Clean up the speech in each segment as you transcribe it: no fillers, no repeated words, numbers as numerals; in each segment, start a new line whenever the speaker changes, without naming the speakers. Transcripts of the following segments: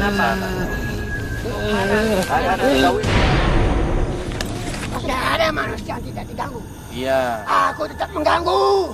Kenapa?
Tidak ada manusia yang tidak diganggu.
Iya.
Aku tetap mengganggu.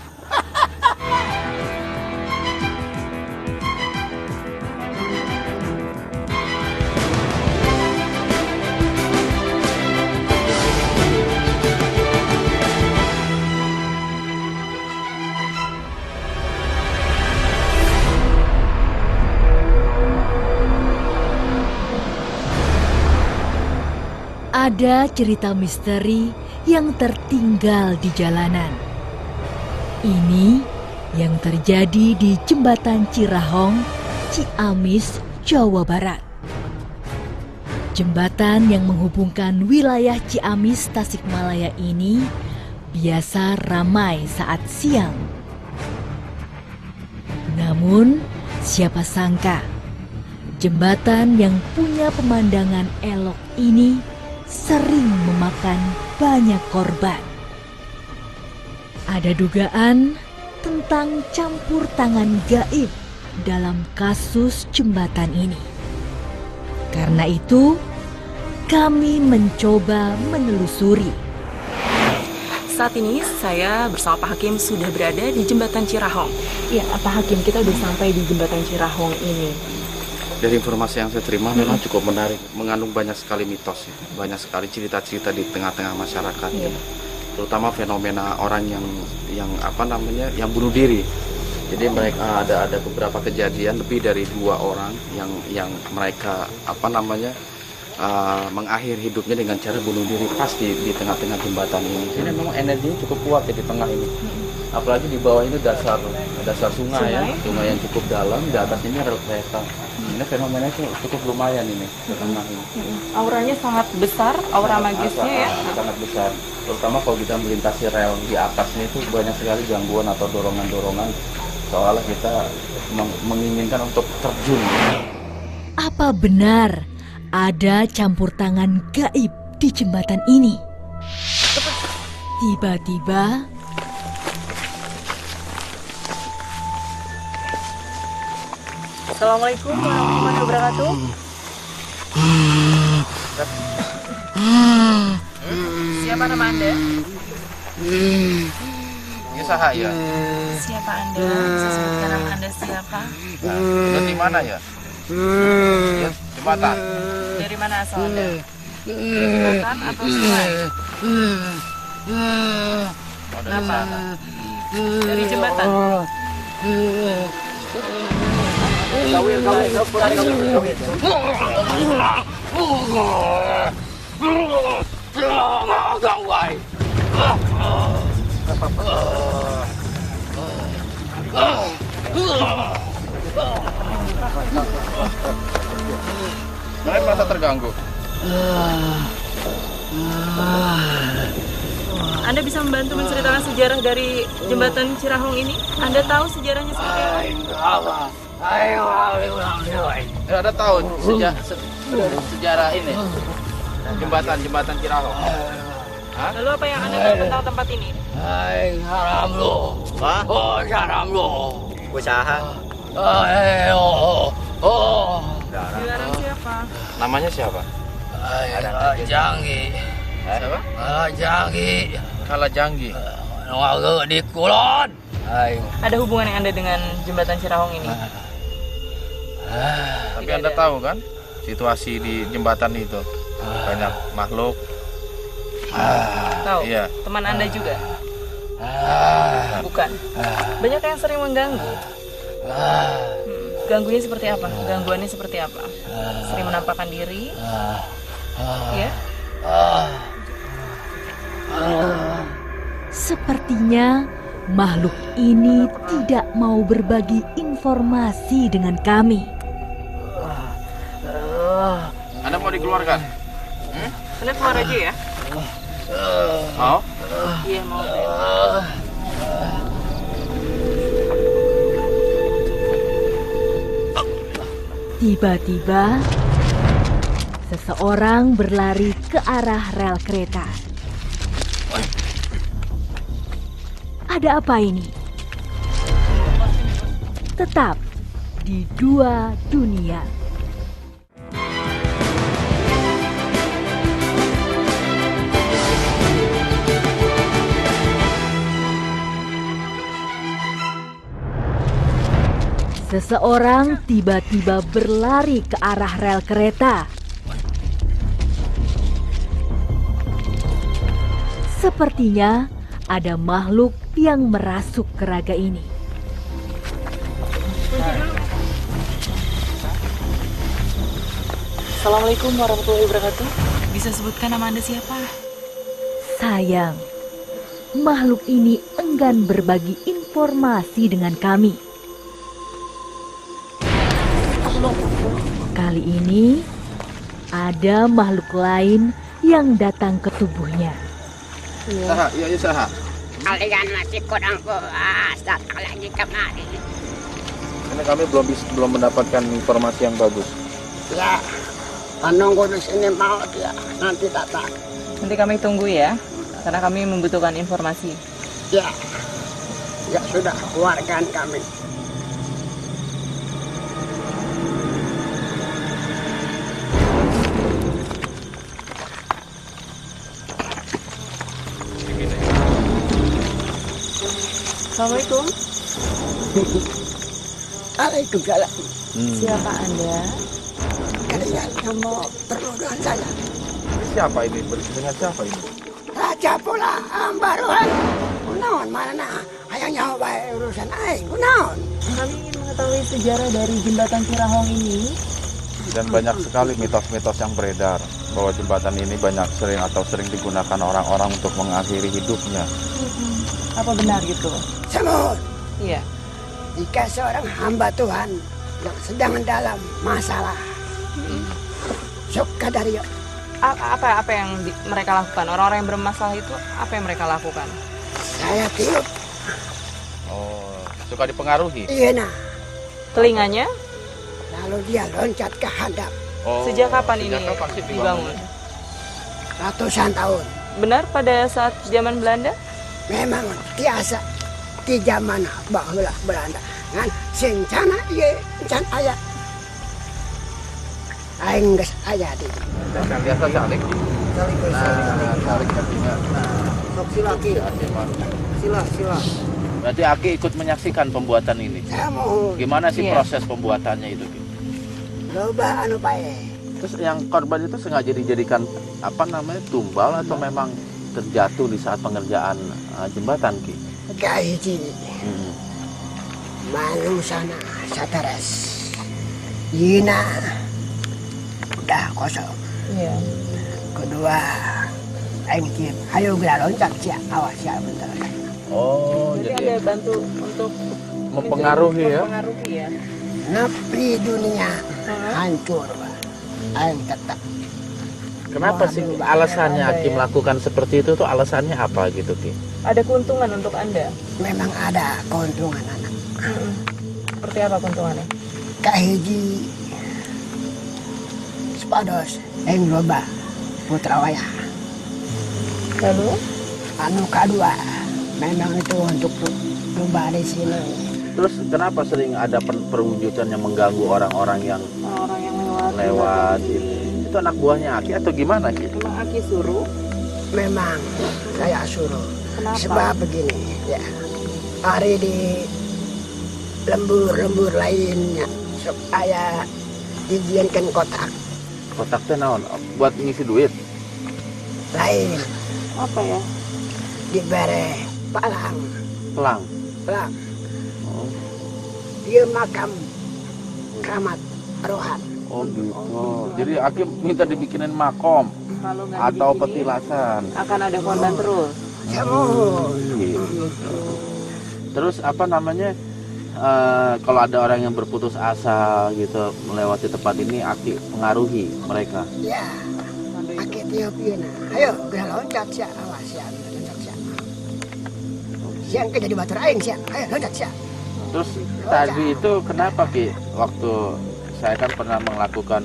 Ada cerita misteri yang tertinggal di jalanan. Ini yang terjadi di Jembatan Cirahong, Ciamis, Jawa Barat. Jembatan yang menghubungkan wilayah Ciamis, Tasikmalaya ini biasa ramai saat siang. Namun, siapa sangka jembatan yang punya pemandangan elok ini sering memakan banyak korban. Ada dugaan tentang campur tangan gaib dalam kasus jembatan ini. Karena itu, kami mencoba menelusuri.
Saat ini saya bersama Pak Hakim sudah berada di Jembatan Cirahong. Ya, Pak Hakim, kita udah sampai di Jembatan Cirahong ini.
Dari informasi yang saya terima memang cukup menarik, mengandung banyak sekali mitos, ya. Banyak sekali cerita-cerita di tengah-tengah masyarakat, ya. Terutama fenomena orang yang bunuh diri. Jadi mereka ada beberapa kejadian lebih dari 2 orang yang mereka mengakhiri hidupnya dengan cara bunuh diri pas di tengah-tengah jembatan ini. Jadi memang energinya cukup kuat ya di tengah ini. Apalagi di bawah ini dasar sungai ya, sungai yang cukup dalam, di atas ini rel kereta. Ini fenomenanya cukup lumayan ini di tengah ini.
Auranya sangat besar, aura magisnya ya.
Sangat besar. Terutama kalau kita melintasi rel di atasnya itu banyak sekali gangguan atau dorongan-dorongan seolah kita menginginkan untuk terjun.
Apa benar ada campur tangan gaib di jembatan ini? Tiba-tiba
Assalamualaikum warahmatullahi wabarakatuh. Siapa nama Anda?
Ini Sahaya.
Siapa Anda? Bisa sebutkan nama Anda siapa?
Nah, di mana ya? Ya, jembatan.
Dari mana asal Anda? Jembatan atau sungai?
Oh, dari sana.
Dari jembatan.
Kalian merasa terganggu?
Anda bisa membantu menceritakan sejarah dari jembatan Cirahong ini? Anda tahu sejarahnya seperti apa?
Ada tahun sejarah ini jembatan Cirahong.
Lalu apa yang Anda tahu tentang tempat ini?
Usaha.
Dilarang siapa?
Namanya siapa?
Janggi.
Siapa?
Janggi.
Kalajanggi.
Warga di Kulon.
Ada hubungan yang Anda dengan jembatan Cirahong ini?
Tapi Anda tahu kan situasi di jembatan itu banyak makhluk.
Tahu?
Iya.
Teman Anda juga? Bukan. Banyak yang sering mengganggu. Ganggunya seperti apa? Gangguannya seperti apa? Sering menampakkan diri? Ya?
sepertinya makhluk ini tidak mau berbagi informasi dengan kami.
Anda mau dikeluarkan?
Anda keluar aja ya?
Mau?
Iya mau.
Tiba-tiba, seseorang berlari ke arah rel kereta. Ada apa ini? Tetap di Dua Dunia. Seseorang tiba-tiba berlari ke arah rel kereta. Sepertinya ada makhluk yang merasuk ke raga ini.
Assalamualaikum warahmatullahi wabarakatuh. Bisa sebutkan nama Anda siapa?
Sayang, makhluk ini enggan berbagi informasi dengan kami. Kali ini ada makhluk lain yang datang ke tubuhnya.
Saha, iya saha.
Kalian masih kurang puas datang lagi kemari.
Karena kami belum mendapatkan informasi yang bagus.
Ya, menunggu di sini mau dia nanti datang.
Nanti kami tunggu ya, karena kami membutuhkan informasi.
Ya, ya sudah keluarkan kami.
Assalamualaikum.
Waalaikumsalam.
Siapa Anda?
Kalian yang mau perlu dengan saya.
Siapa ini? Dengan siapa ini?
Raja pula ambaruan. Kunaon mana ayahnya baik urusan aing. Kunaon.
Kami ingin mengetahui sejarah dari jembatan Cirahong ini.
Dan banyak sekali mitos-mitos yang beredar bahwa jembatan ini sering digunakan orang-orang untuk mengakhiri hidupnya.
Apa benar gitu?
Semut.
Iya.
Jika seorang hamba Tuhan yang sedang dalam masalah, suka dari
Apa yang mereka lakukan? Orang-orang yang bermasalah itu apa yang mereka lakukan?
saya tiup.
Oh, suka dipengaruhi.
Iya nah.
Telinganya?
Lalu dia loncat ke hadap.
Oh,
Sejak kapan ini
kapan sih
dibangun?
Ratusan tahun.
Benar pada saat zaman Belanda?
Memang biasa di zaman baheula Belanda. Ngan sencana ieu encan aya. Aing geus aya di.
Biasa salik. Salik ketinggal.
Sok sila ki. Sila.
Berarti Aki ikut menyaksikan pembuatan ini.
Saya mau
Gimana sih
Iya.
proses pembuatannya itu? Ki?
loba anu bae.
Terus yang korban itu sengaja dijadikan tumbal atau memang terjatuh di saat pengerjaan jembatan, Ki?
Kahiji
Hmm.
manusana sataras. Yina udah kosong.
Iya.
Kedua aing kieu ayo geura loncat sia awas sia bentar.
Oh,
Jadi
jadi
Anda bantu untuk
mempengaruhi ya?
mempengaruhi ya.
Napi dunia hancur. Aing tetap.
Kenapa sih alasannya Aki melakukan seperti itu tuh alasannya apa gitu, Ki?
Ada keuntungan untuk Anda?
Memang ada keuntungan anak.
Seperti apa keuntungannya?
Kahiji sepados aing loba putra wayah.
Lalu?
Anu kedua memang itu untuk loba di sini.
Terus kenapa sering ada perwujudan yang mengganggu orang-orang yang
Orang yang lewat.
lewat gitu? Itu anak buahnya Aki atau gimana, Ki?
Memang Aki suruh?
Memang saya suruh.
Kenapa?
Sebab begini ya. Hari di lembur-lembur lainnya supaya dijiankan kotak
Kotaknya naon? Buat ngisi duit?
lain
Apa ya?
dibere palang
Pelang?
Oh. Dia makam keramat rohan.
Oh gitu. Jadi Aki minta dibikinin makom
Kalau nggak
atau
dibikinin,
petilasan.
akan ada korban terus.
Ya mohon.
Gitu. Terus kalau ada orang yang berputus asa gitu melewati tempat ini, Aki pengaruhi mereka.
Ya. Pakai tiup ieu. Ayo, geura loncat sia. Awas sia, loncat sia. Siang ke jadi batur aing sia. Ayo loncat sia.
Terus tadi itu kenapa, Ki? Waktu saya kan pernah melakukan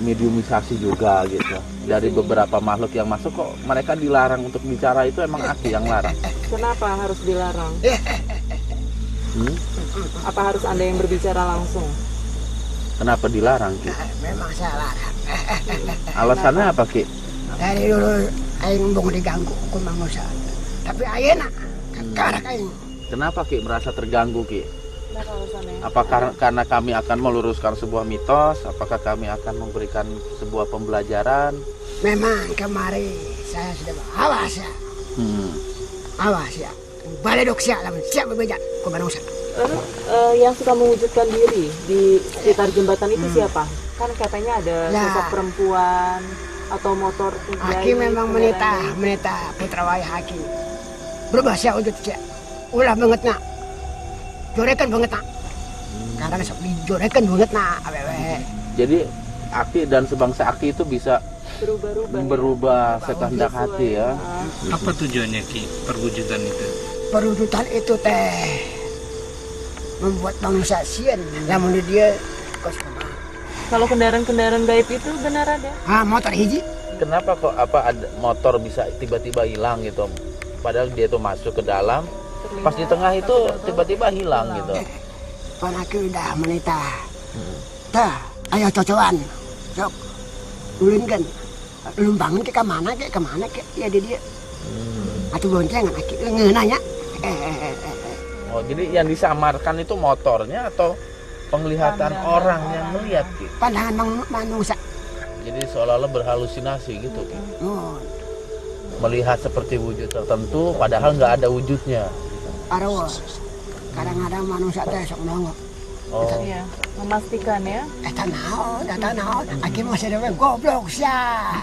mediumisasi juga gitu. Dari beberapa makhluk yang masuk kok mereka dilarang untuk bicara, itu emang Aki yang larang.
Kenapa harus dilarang?
Hmm?
Apa harus Anda yang berbicara langsung?
Kenapa dilarang, Ki?
Memang saya larang.
Alasannya apa, Ki?
Dari dulu aing bung diganggu ku manusia. Tapi ayeuna karak aing.
Kenapa, Ki, merasa terganggu, Ki?
Kenapa alasannya?
Apakah karena kami akan meluruskan sebuah mitos? Apakah kami akan memberikan sebuah pembelajaran?
Memang kemarin saya sudah awas ya. Awas ya. Balai dok siap lah, siap berbeda. Kau manusia.
Lalu yang suka mewujudkan diri di sekitar jembatan itu siapa? Kan katanya ada sosok perempuan atau motor.
Aki memang menita putra wayah Aki. Berubah siap wujud siap. Ulah banget nak. Jorekan banget nak. Kadang sok dijorekan banget nak.
Jadi Aki dan sebangsa Aki itu bisa berubah sekehendak hati ya.
Apa tujuannya Ki perwujudan itu?
Perwujudan itu teh membuat manusia sian. Namun dia kosong.
Kalau kendaraan-kendaraan gaib itu benar ada?
Motor hiji.
Kenapa kok ada motor bisa tiba-tiba hilang gitu? Padahal dia tuh masuk ke dalam, pas di tengah itu tiba-tiba hilang gitu.
Pan Aki udah menita. Tah, ayo cocokan. Sok. Ulunkan. Lumbangan ke kemana ke? Ya dia. Atau boncengan Aki ngeunanya.
Oh, jadi yang disamarkan itu motornya atau penglihatan orang yang melihat Ki?
Pandangan manusia.
Jadi seolah-olah berhalusinasi gitu Ki.
Oh,
Melihat seperti wujud tertentu padahal nggak ada wujudnya.
Arwah. Kadang-kadang manusia teh sok nongok.
Oh.
Iya, memastikan ya.
Tanaon. Aki masih ada goblok sia.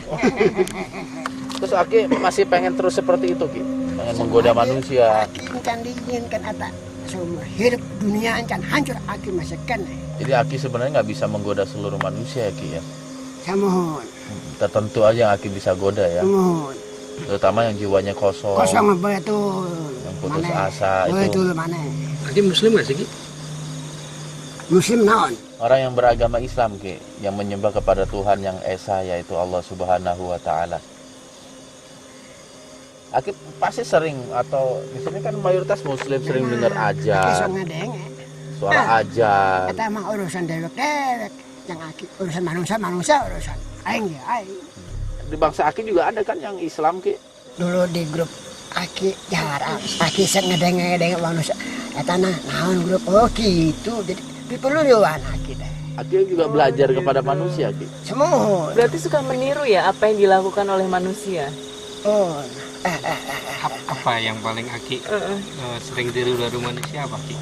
Terus Aki masih pengen terus seperti itu Ki? Pengen menggoda manusia.
Aki kan diinginkan atas seumur hidup dunia encan hancur Aki masih kan.
Jadi Aki sebenarnya nggak bisa menggoda seluruh manusia ya Ki ya?
Saya mohon.
Tertentu aja yang Aki bisa goda ya.
Mohon.
Terutama yang jiwanya kosong.
Kosong betul.
Yang putus asa itu.
Betul mana?
Aki Muslim nggak sih Ki?
Muslim naon?
Orang yang beragama Islam Ki, yang menyembah kepada Tuhan yang esa yaitu Allah Subhanahu wa taala. Aki pasti sering atau misalnya kan mayoritas Muslim sering dengar ajan, suara ajan.
Kita mah urusan dewek-dewek, yang Aki urusan manusia urusan aing ya aing.
Di bangsa Aki juga ada kan yang Islam Ki?
Dulu di grup Aki jarang, Aki set ngedeng manusia. Eta naon grup gitu. Jadi diperluan Aki deh.
Aki juga belajar kepada manusia Ki.
Semua.
Berarti suka meniru ya apa yang dilakukan oleh manusia?
Oh.
Apa yang paling Aki sering tiru dari manusia apa Ki?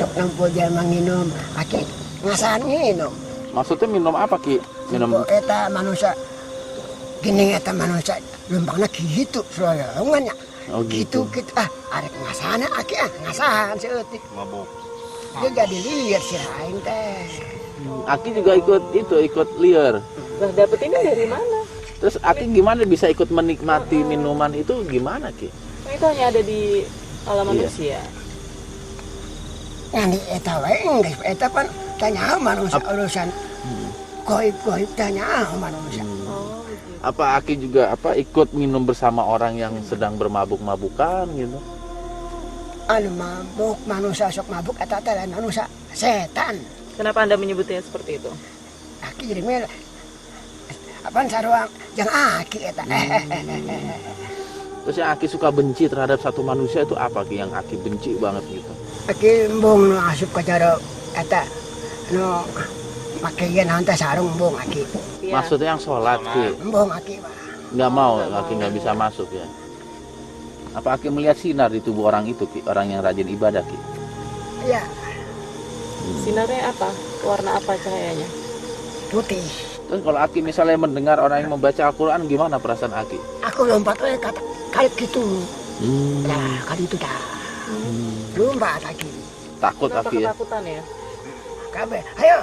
Sok lampu jangan minum, Aki ngasahan minum.
Maksudnya minum apa Ki? Minum
Eta manusia. Gini eta manusia lembangna gitu soalnya.
Oh gitu.
Gitu. Arek ngasahan Aki ngasahan seutik.
Mabuk.
Dia jadi liar sih aing teh.
Aki juga ikut liar.
Nah, dapet ini dari mana?
Terus Aki gimana bisa ikut menikmati minuman itu gimana Ki?
Nah, itu hanya ada di alam manusia.
Yang di eta wae geus eta pan tanya manusia urusan goib tanya manusia.
Apa Aki juga ikut minum bersama orang yang sedang bermabuk-mabukan gitu?
Anu mabuk manusia sok mabuk eta teh lain manusia setan.
Kenapa Anda menyebutnya seperti itu?
Aki jadi mel apaan saruang yang Aki eta.
Terus yang Aki suka benci terhadap satu manusia itu apa Ki yang Aki benci banget gitu?
Aki embung nu asup ka cara eta nu make ieu naon teh sarung embung Aki.
Ya.
Maksudnya yang sholat Ki?
Embung Aki mah.
Nggak mau, Aki nggak bisa masuk ya. Apa Aki melihat sinar di tubuh orang itu Ki? Orang yang rajin ibadah Ki?
Iya,
Sinarnya apa? Warna apa cahayanya?
putih.
Terus kalau Aki misalnya mendengar orang yang membaca Al-Quran, gimana perasaan Aki?
Aku lompat we kata kali gitu. Nah, kali itu dah. Lompat Aki.
Takut
Kenapa
Aki ya?
ketakutan ya?
Kabeh, ayo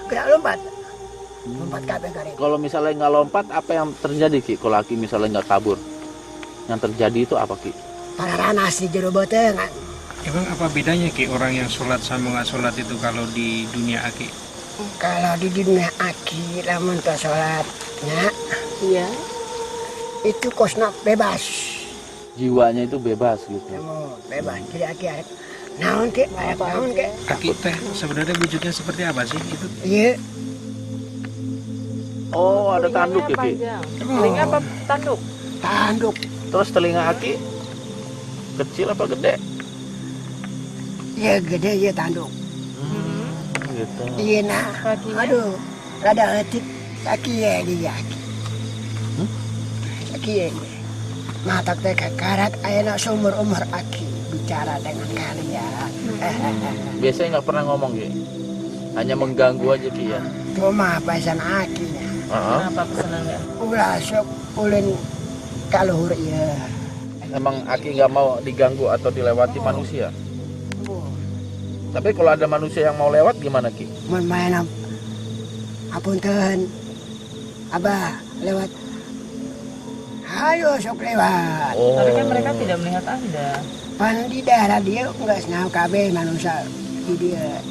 gerak lompat. Lompat kabeh kali.
Kalau misalnya nggak lompat, apa yang terjadi Ki? Kalau Aki misalnya nggak kabur, yang terjadi itu apa Ki?
Pararana si jero beuteungan.
Emang apa bedanya Ki orang yang sholat sama nggak sholat itu kalau di dunia Aki?
Kalau di dunia Aki lamun teu salatnya
Iya.
itu kosna bebas.
Jiwanya itu bebas gitu.
Kamu bebas. Jadi Aki arek naon ke? Arek naon ke?
Aki teh sebenarnya wujudnya seperti apa sih itu?
Iya.
Oh, ada tanduk ya Ki?
Panjang. Telinga apa tanduk?
Tanduk.
Terus telinga Aki kecil apa gede?
Iya gede iya tanduk.
gitu.
Iya nah. Aduh, rada etik sakit ya dia. Sakit. Mata teh kakarak ayeuna seumur umur aki bicara dengan kalian.
Biasanya nggak pernah ngomong Ki. Hanya mengganggu aja Ki ya.
Cuma pesan akinya.
Apa pesanannya?
Ulah sok ulin kaluhur ieu.
Emang Aki nggak mau diganggu atau dilewati manusia. Tapi kalau ada manusia yang mau lewat gimana Ki?
Mun main apunten. Abah lewat. Ayo sok lewat.
Oh.
Tapi kan mereka tidak melihat Anda.
Pan di daerah dia enggak senang kabeh manusia di dia.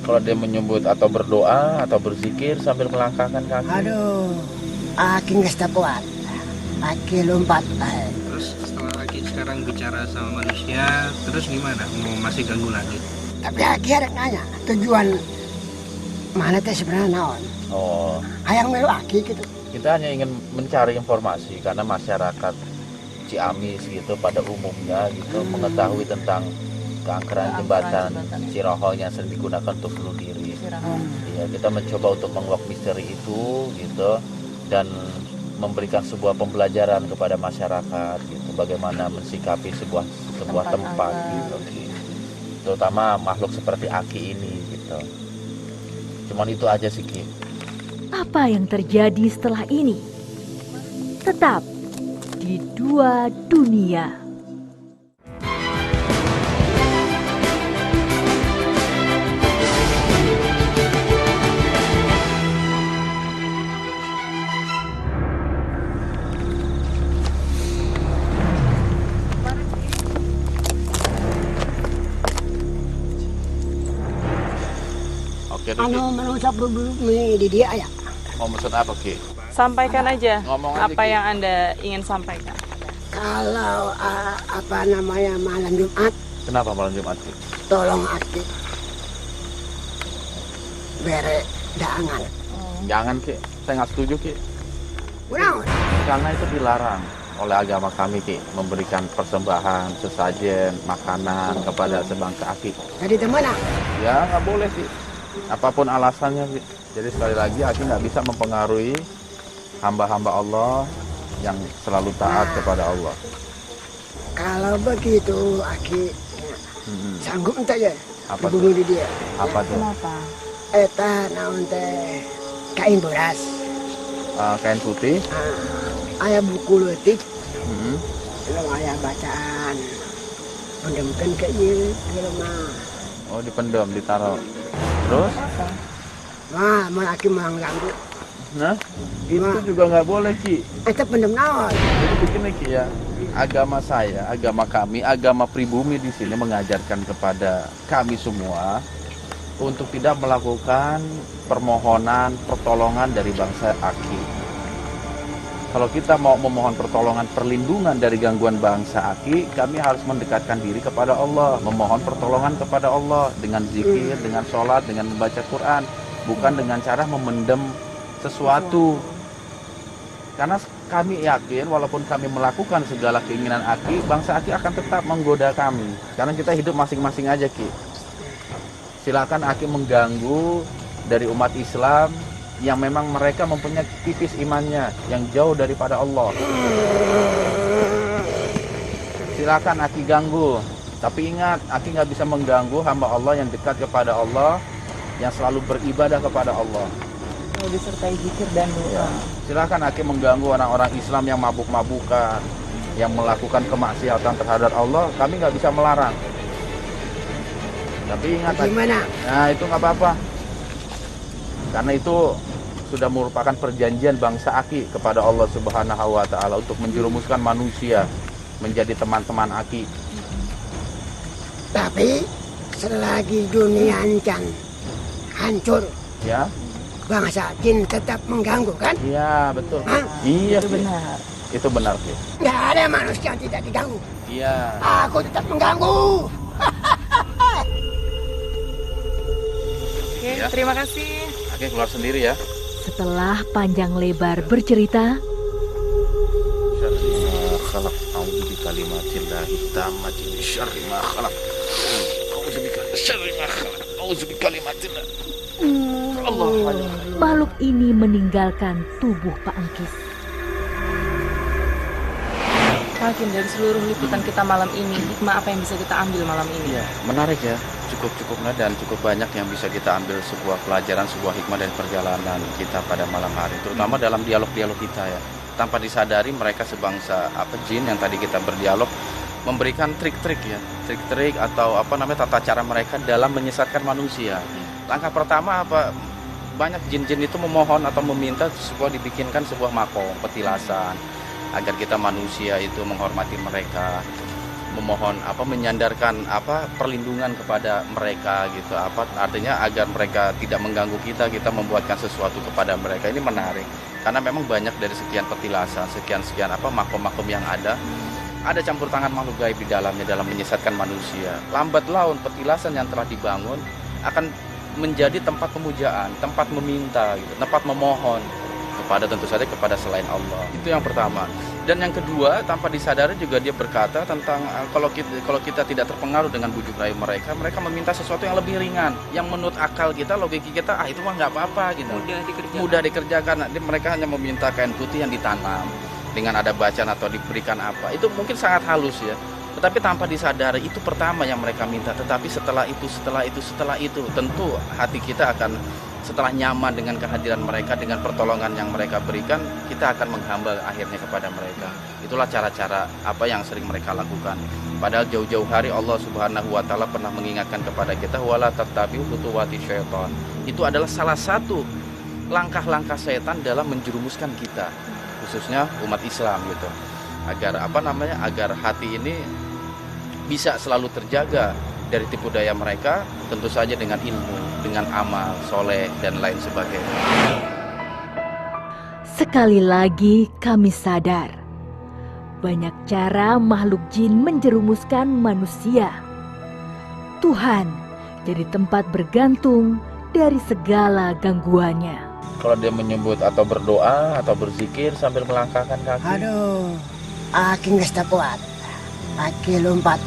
Kalau dia menyebut atau berdoa atau berzikir sambil melangkahkan kaki.
Aduh, aki nggak kuat. Aki lompat.
Terus setelah Aki sekarang bicara sama manusia, terus gimana? Mau masih ganggu lagi?
Tapi aki ada nanya tujuan mana teh sebenarnya naon?
Oh.
Hayang melu aki gitu.
Kita hanya ingin mencari informasi karena masyarakat Ciamis gitu pada umumnya gitu mengetahui tentang keangkeran jembatan Cirohong yang sering digunakan untuk bunuh diri. Ya, kita mencoba untuk menguak misteri itu gitu dan memberikan sebuah pembelajaran kepada masyarakat gitu bagaimana mensikapi sebuah tempat gitu. Terutama makhluk seperti Aki ini gitu. Cuman itu aja sih Ki.
Apa yang terjadi setelah ini? Tetap di Dua Dunia.
Oke,
Anu manusia berbumi di dia ya.
mau pesan apa Ki?
Sampaikan aja
Ngomong aja,
apa
Ki.
yang Anda ingin sampaikan.
Kalau apa namanya malam Jumat,
Kenapa malam Jumat Ki?
tolong aki bere daangan.
Jangan Ki, saya nggak setuju Ki.
Kunaon?
Karena itu dilarang oleh agama kami Ki, memberikan persembahan, sesajen, makanan kepada sebangsa Aki.
Jadi temenang.
Ya nggak boleh Ki, apapun alasannya Ki. Jadi sekali lagi Aki nggak bisa mempengaruhi hamba-hamba Allah yang selalu taat kepada Allah.
Kalau begitu aki sanggup entah ya.
Apa
bunuh di dia.
Apa tuh?
Kenapa?
Eta naon teh kain beras.
Kain putih.
Aya buku leutik.
Hmm.
Belum aya bacaan. Pendemkeun ke ieu mah.
Oh dipendam, ditaruh. Terus?
Wah, mun aki mah ganggu.
Nah, itu juga nggak boleh Ki.
Eta pendem naon?
Jadi begini Ki ya, agama saya, agama kami, agama pribumi di sini mengajarkan kepada kami semua untuk tidak melakukan permohonan pertolongan dari bangsa Aki. Kalau kita mau memohon pertolongan perlindungan dari gangguan bangsa Aki, kami harus mendekatkan diri kepada Allah, memohon pertolongan kepada Allah dengan zikir, dengan sholat, dengan membaca Quran, bukan dengan cara memendam sesuatu. Karena kami yakin walaupun kami melakukan segala keinginan Aki, bangsa Aki akan tetap menggoda kami. Karena kita hidup masing-masing aja Ki. Silakan Aki mengganggu dari umat Islam yang memang mereka mempunyai tipis imannya, yang jauh daripada Allah. Silakan Aki ganggu, tapi ingat Aki nggak bisa mengganggu hamba Allah yang dekat kepada Allah, yang selalu beribadah kepada Allah.
Disertai zikir dan doa.
Silakan Aki mengganggu orang-orang Islam yang mabuk-mabukan, yang melakukan kemaksiatan terhadap Allah, kami nggak bisa melarang. Tapi ingat,
Gimana?
nah itu nggak apa-apa, karena itu sudah merupakan perjanjian bangsa Aki kepada Allah Subhanahu Wa Taala untuk menjerumuskan manusia menjadi teman-teman Aki.
Tapi selagi dunia encan hancur,
Ya,
bangsa jin tetap mengganggu kan?
iya betul.
Hah?
Iya,
Itu
Ki.
benar.
Itu benar Ki.
Nggak ada manusia yang tidak diganggu.
Iya.
Aku tetap mengganggu.
Oke,
Ya.
terima kasih.
Aki keluar sendiri ya.
Setelah panjang lebar bercerita,
Khalaq a'udzu bikalimatillahit tammati min syarri ma khalaq. A'udzu bikalimatillah.
Makhluk ini meninggalkan tubuh Pak Engkis.
Pak Hakim, dari seluruh liputan kita malam ini, hikmah apa yang bisa kita ambil malam ini?
Ya, menarik ya, cukup dan cukup banyak yang bisa kita ambil sebuah pelajaran, sebuah hikmah dari perjalanan kita pada malam hari, terutama dalam dialog-dialog kita ya. Tanpa disadari mereka sebangsa jin yang tadi kita berdialog memberikan trik-trik ya, trik-trik atau tata cara mereka dalam menyesatkan manusia. Langkah pertama banyak jin-jin itu memohon atau meminta dibikinkan sebuah makom, petilasan, agar kita manusia itu menghormati mereka, memohon menyandarkan perlindungan kepada mereka gitu, artinya agar mereka tidak mengganggu kita membuatkan sesuatu kepada mereka. Ini menarik karena memang banyak dari sekian petilasan, sekian makom-makom yang ada campur tangan makhluk gaib di dalamnya dalam menyesatkan manusia. Lambat laun petilasan yang telah dibangun akan menjadi tempat pemujaan, tempat meminta gitu, tempat memohon tentu saja kepada selain Allah. Itu yang pertama. Dan yang kedua, tanpa disadari juga dia berkata tentang kalau kita tidak terpengaruh dengan bujuk rayu mereka meminta sesuatu yang lebih ringan, yang menurut akal kita, logika kita, itu mah nggak apa-apa gitu. Mudah dikerjakan. Mereka hanya meminta kain putih yang ditanam dengan ada bacaan atau diberikan apa. Itu mungkin sangat halus ya. Tetapi tanpa disadari itu pertama yang mereka minta. Tetapi setelah itu tentu hati kita akan, setelah nyaman dengan kehadiran mereka, dengan pertolongan yang mereka berikan, kita akan menghamba akhirnya kepada mereka. Itulah cara-cara yang sering mereka lakukan. Padahal jauh-jauh hari Allah Subhanahu wa Ta'ala pernah mengingatkan kepada kita, wala tattabi'u khutuwati syaitan. Itu adalah salah satu langkah-langkah setan dalam menjerumuskan kita, khususnya umat Islam gitu. Agar agar hati ini bisa selalu terjaga dari tipu daya mereka, tentu saja dengan ilmu, dengan amal soleh dan lain sebagainya.
Sekali lagi kami sadar, banyak cara makhluk jin menjerumuskan manusia. Tuhan jadi tempat bergantung dari segala gangguannya.
Kalau dia menyebut atau berdoa atau berzikir sambil melangkahkan kaki.
Aduh, aki nggak kuat. Aki lompat.